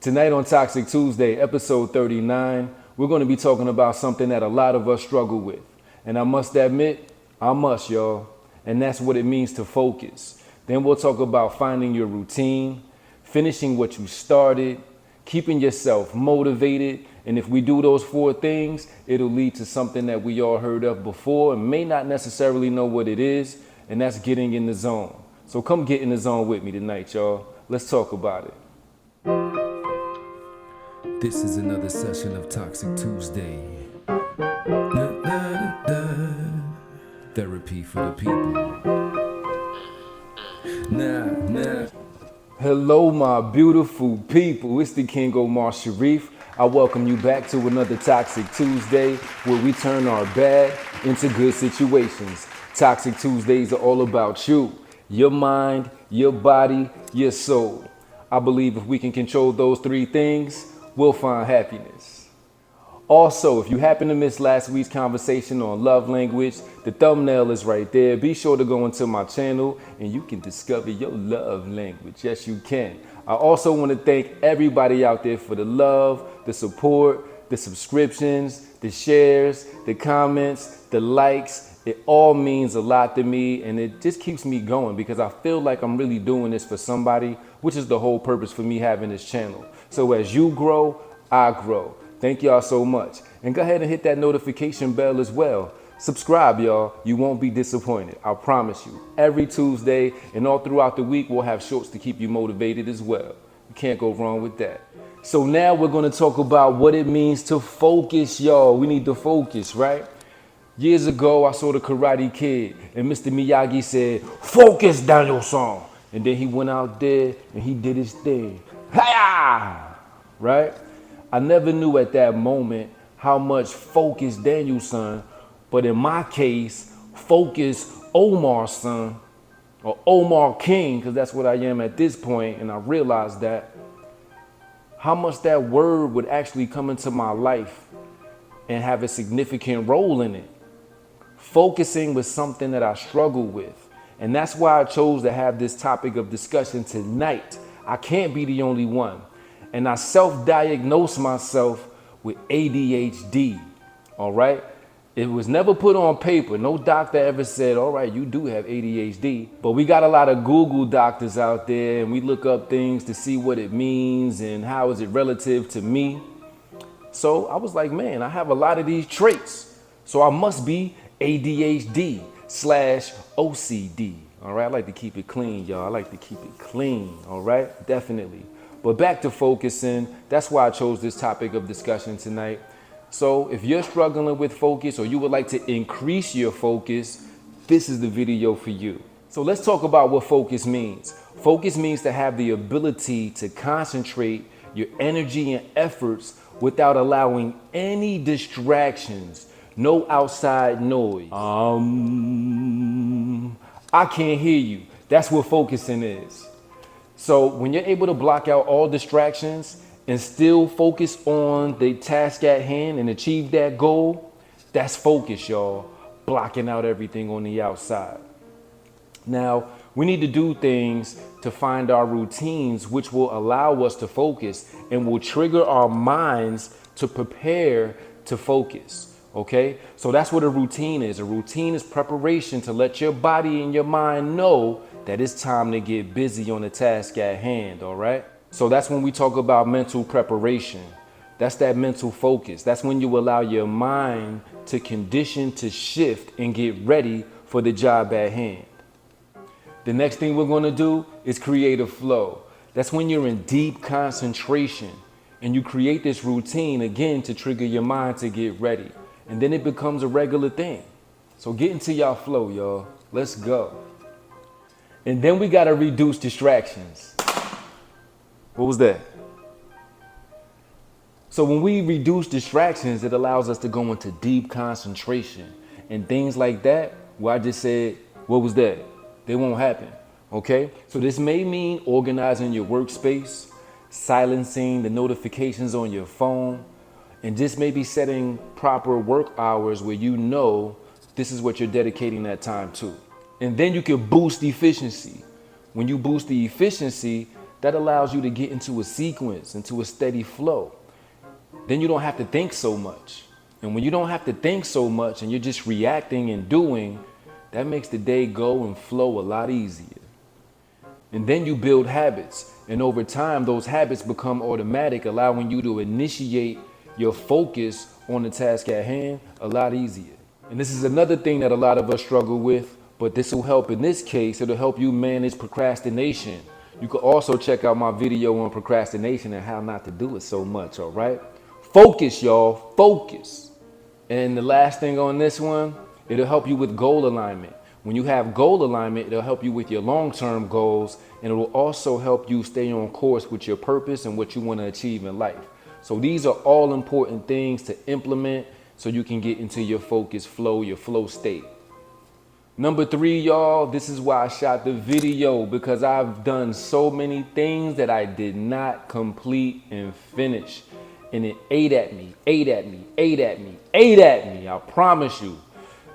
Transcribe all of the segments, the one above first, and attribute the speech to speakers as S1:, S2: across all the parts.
S1: Tonight on Toxic Tuesday, episode 39, we're going to be talking about something that a lot of us struggle with. And I must admit, I must, y'all. And that's what it means to focus. Then we'll talk about finding your routine, finishing what you started, keeping yourself motivated. And if we do those four things, it'll lead to something that we all heard of before and may not necessarily know what it is. And that's getting in the zone. So come get in the zone with me tonight, y'all. Let's talk about it.
S2: This is another session of Toxic Tuesday. Da, da, da. Therapy for the people. Nah.
S1: Hello, my beautiful people. It's the King Omar Sharif. I welcome you back to another Toxic Tuesday where we turn our bad into good situations. Toxic Tuesdays are all about you, your mind, your body, your soul. I believe if we can control those three things, we'll find happiness. Also, if you happen to miss last week's conversation on love language, the thumbnail is right there. Be sure to go into my channel and you can discover your love language. Yes, you can. I also want to thank everybody out there for the love, the support, the subscriptions, the shares, the comments, the likes. It all means a lot to me and it just keeps me going because I feel like I'm really doing this for somebody, which is the whole purpose for me having this channel. So as you grow, I grow. Thank y'all so much. And go ahead and hit that notification bell as well. Subscribe, y'all. You won't be disappointed. I promise you. Every Tuesday and all throughout the week, we'll have shorts to keep you motivated as well. You can't go wrong with that. So now we're going to talk about what it means to focus, y'all. We need to focus, right? Years ago, I saw the Karate Kid and Mr. Miyagi said, "Focus, Daniel-san." And then he went out there and he did his thing. Hi-ya! Right? I never knew at that moment how much focus Daniel-san, but in my case, focus Omar-son, or Omar King, because that's what I am at this point, and I realized that, how much that word would actually come into my life and have a significant role in it. Focusing was something that I struggled with, and that's why I chose to have this topic of discussion tonight. I can't be the only one. And I self-diagnosed myself with ADHD, all right? It was never put on paper. No doctor ever said, all right, you do have ADHD. But we got a lot of Google doctors out there and we look up things to see what it means and how is it relative to me. So I was like, man, I have a lot of these traits. So I must be ADHD/OCD. All right, I like to keep it clean, y'all. I like to keep it clean, all right? Definitely. But back to focusing, that's why I chose this topic of discussion tonight. So if you're struggling with focus or you would like to increase your focus, this is the video for you. So let's talk about what focus means. Focus means to have the ability to concentrate your energy and efforts without allowing any distractions, no outside noise. I can't hear you. That's what focusing is. So when you're able to block out all distractions and still focus on the task at hand and achieve that goal, that's focus, y'all. Blocking out everything on the outside. Now, we need to do things to find our routines, which will allow us to focus and will trigger our minds to prepare to focus. Okay, so that's what a routine is. A routine is preparation to let your body and your mind know that it's time to get busy on the task at hand. All right, so that's when we talk about mental preparation. That's that mental focus. That's when you allow your mind to condition to shift and get ready for the job at hand. The next thing we're going to do is create a flow. That's when you're in deep concentration and you create this routine again to trigger your mind to get ready. And then it becomes a regular thing. So get into your flow, y'all. Let's go. And then we got to reduce distractions. What was that? So when we reduce distractions, it allows us to go into deep concentration. And things like that, where I just said, what was that? They won't happen. Okay? So this may mean organizing your workspace, silencing the notifications on your phone, and just maybe setting proper work hours where you know this is what you're dedicating that time to. And then you can boost efficiency. When you boost the efficiency, That allows you to get into a sequence, into a steady flow. Then you don't have to think so much. And when you don't have to think so much and you're just reacting and doing, that makes the day go and flow a lot easier. And then you build habits. And over time, those habits become automatic, allowing you to initiate your focus on the task at hand a lot easier. And this is another thing that a lot of us struggle with, but this will help in this case. It'll help you manage procrastination. You can also check out my video on procrastination and how not to do it so much, all right? Focus, y'all, focus. And the last thing on this one, it'll help you with goal alignment. When you have goal alignment, it'll help you with your long-term goals, and it will also help you stay on course with your purpose and what you want to achieve in life. So these are all important things to implement so you can get into your focus flow, your flow state. Number 3, y'all, this is why I shot the video, because I've done so many things that I did not complete and finish. And it ate at me, I promise you.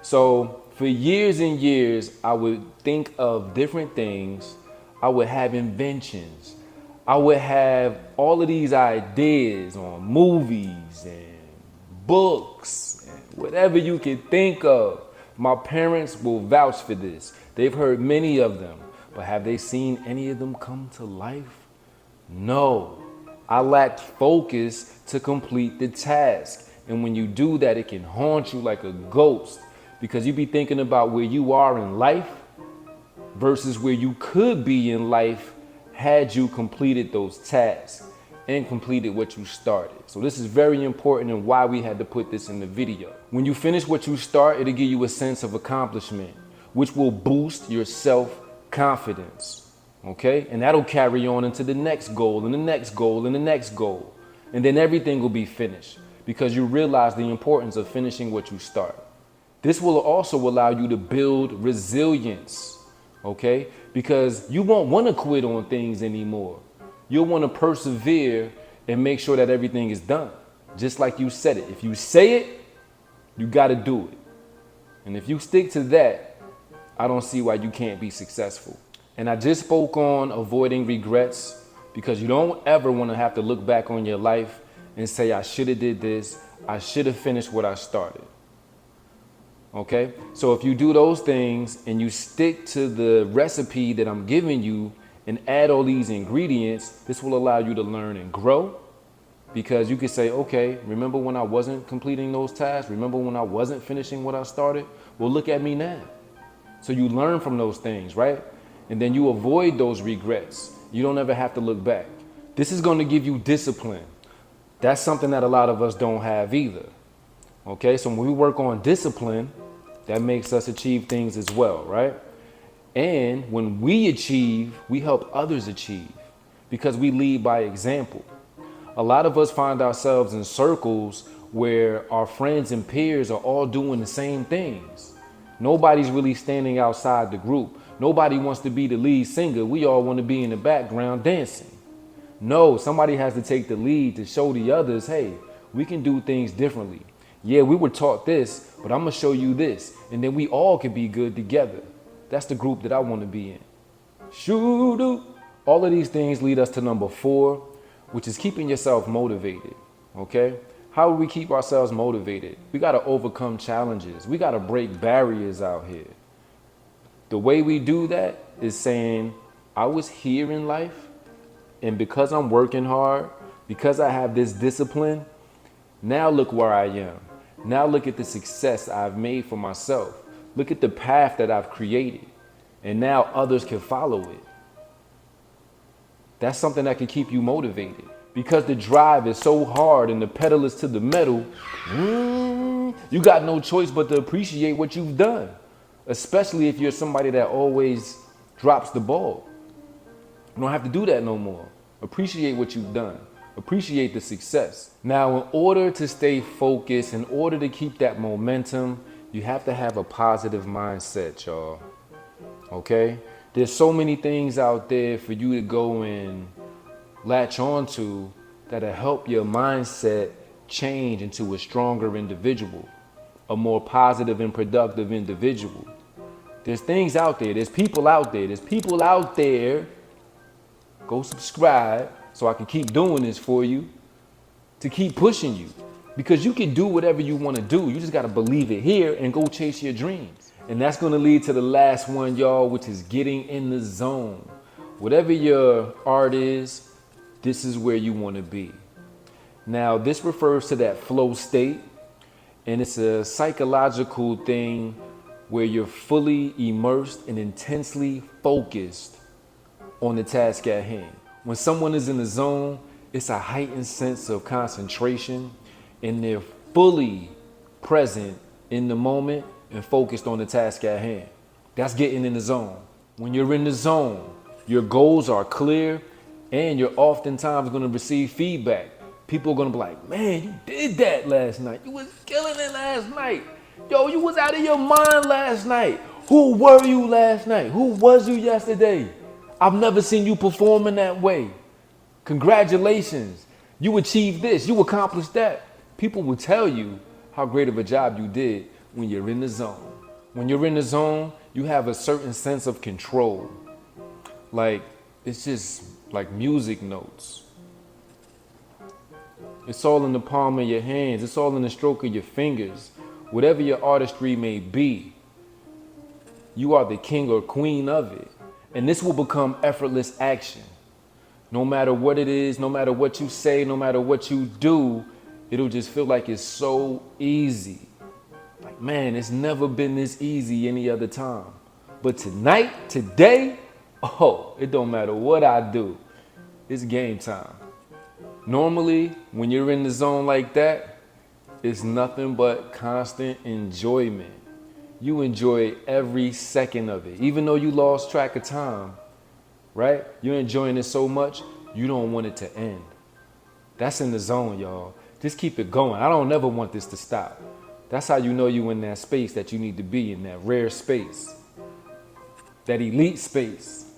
S1: So for years and years, I would think of different things. I would have inventions. I would have all of these ideas on movies and books and whatever you could think of. My parents will vouch for this. They've heard many of them, but have they seen any of them come to life? No. I lacked focus to complete the task. And when you do that, it can haunt you like a ghost, because you be thinking about where you are in life versus where you could be in life had you completed those tasks and completed what you started. So this is very important and why we had to put this in the video. When you finish what you start, it'll give you a sense of accomplishment, which will boost your self-confidence, okay? And that'll carry on into the next goal and the next goal and the next goal. And then everything will be finished because you realize the importance of finishing what you start. This will also allow you to build resilience, okay? Because you won't want to quit on things anymore. You'll want to persevere and make sure that everything is done. Just like you said it. If you say it, you got to do it. And if you stick to that, I don't see why you can't be successful. And I just spoke on avoiding regrets, because you don't ever want to have to look back on your life and say, I should have did this. I should have finished what I started. Okay? So if you do those things and you stick to the recipe that I'm giving you and add all these ingredients, this will allow you to learn and grow, because you can say, okay, remember when I wasn't completing those tasks? Remember when I wasn't finishing what I started? Well, look at me now. So you learn from those things, right? And then you avoid those regrets. You don't ever have to look back. This is going to give you discipline. That's something that a lot of us don't have either. Okay, so when we work on discipline, that makes us achieve things as well, right? And when we achieve, we help others achieve, because we lead by example. A lot of us find ourselves in circles where our friends and peers are all doing the same things. Nobody's really standing outside the group. Nobody wants to be the lead singer. We all want to be in the background dancing. No, somebody has to take the lead to show the others, hey, we can do things differently. Yeah, we were taught this, but I'm going to show you this. And then we all can be good together. That's the group that I want to be in. Shoo-doo. All of these things lead us to number 4, which is keeping yourself motivated, okay? How do we keep ourselves motivated? We got to overcome challenges. We got to break barriers out here. The way we do that is saying, I was here in life, and because I'm working hard, because I have this discipline, now look where I am. Now look at the success I've made for myself. Look at the path that I've created, and now others can follow it. That's something that can keep you motivated, because the drive is so hard and the pedal is to the metal. You got no choice but to appreciate what you've done, especially if you're somebody that always drops the ball. You don't have to do that no more. Appreciate what you've done. Appreciate the success. Now, in order to stay focused, in order to keep that momentum, you have to have a positive mindset, y'all. Okay? There's so many things out there for you to go and latch onto that'll help your mindset change into a stronger individual, a more positive and productive individual. There's things out there. There's people out there. There's people out there go subscribe so I can keep doing this for you, to keep pushing you. Because you can do whatever you want to do. You just got to believe it here and go chase your dreams. And that's going to lead to the last one, y'all, which is getting in the zone. Whatever your art is, this is where you want to be. Now, this refers to that flow state, and it's a psychological thing where you're fully immersed and intensely focused on the task at hand. When someone is in the zone, it's a heightened sense of concentration, and they're fully present in the moment and focused on the task at hand. That's getting in the zone. When you're in the zone, your goals are clear, and you're oftentimes going to receive feedback. People are going to be like, man, you did that last night. You was killing it last night. Yo, you was out of your mind last night. Who were you last night? Who was you yesterday? I've never seen you perform in that way. Congratulations. You achieved this. You accomplished that. People will tell you how great of a job you did when you're in the zone. When you're in the zone, you have a certain sense of control. Like, it's just like music notes. It's all in the palm of your hands. It's all in the stroke of your fingers. Whatever your artistry may be, you are the king or queen of it. And this will become effortless action. No matter what it is, no matter what you say, no matter what you do, it'll just feel like it's so easy. Like, man, it's never been this easy any other time. But tonight, today, oh, it don't matter what I do. It's game time. Normally, when you're in the zone like that, it's nothing but constant enjoyment. You enjoy every second of it. Even though you lost track of time, right? You're enjoying it so much, you don't want it to end. That's in the zone, y'all. Just keep it going. I don't ever want this to stop. That's how you know you in that space that you need to be in, that rare space, that elite space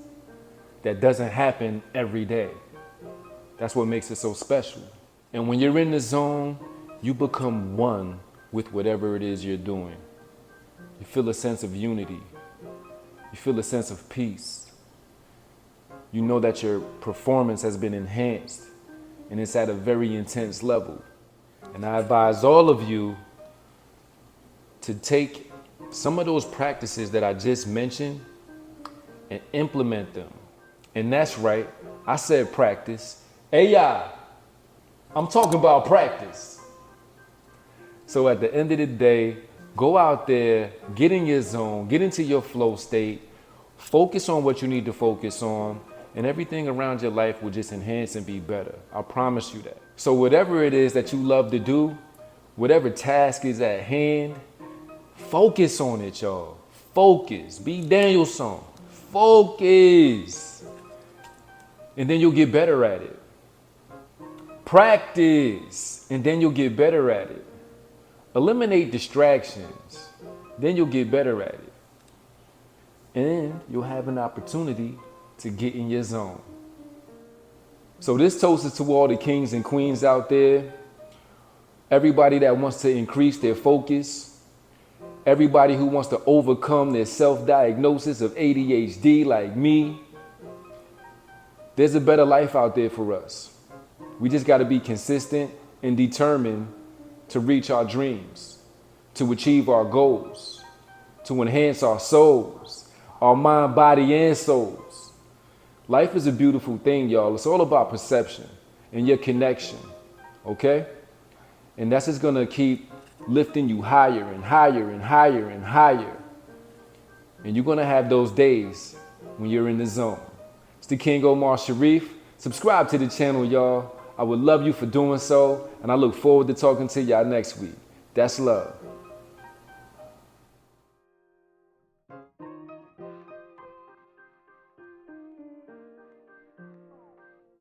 S1: that doesn't happen every day. That's what makes it so special. And when you're in the zone, you become one with whatever it is you're doing. You feel a sense of unity. You feel a sense of peace. You know that your performance has been enhanced and it's at a very intense level. And I advise all of you to take some of those practices that I just mentioned and implement them. And that's right, I said practice. AI, I'm talking about practice. So at the end of the day, go out there, get in your zone, get into your flow state, focus on what you need to focus on, and everything around your life will just enhance and be better. I promise you that. So whatever it is that you love to do, whatever task is at hand, focus on it, y'all. Focus. Be Danielson. Focus. And then you'll get better at it. Practice. And then you'll get better at it. Eliminate distractions. Then you'll get better at it. And you'll have an opportunity to get in your zone. So this toast is to all the kings and queens out there. Everybody that wants to increase their focus. Everybody who wants to overcome their self-diagnosis of ADHD like me. There's a better life out there for us. We just got to be consistent and determined to reach our dreams, to achieve our goals, to enhance our souls, our mind, body, and souls. Life is a beautiful thing, y'all. It's all about perception and your connection, okay? And that's just gonna keep lifting you higher and higher and higher and higher. And you're gonna have those days when you're in the zone. It's the King Omar Sharif. Subscribe to the channel, y'all. I would love you for doing so, and I look forward to talking to y'all next week. That's love.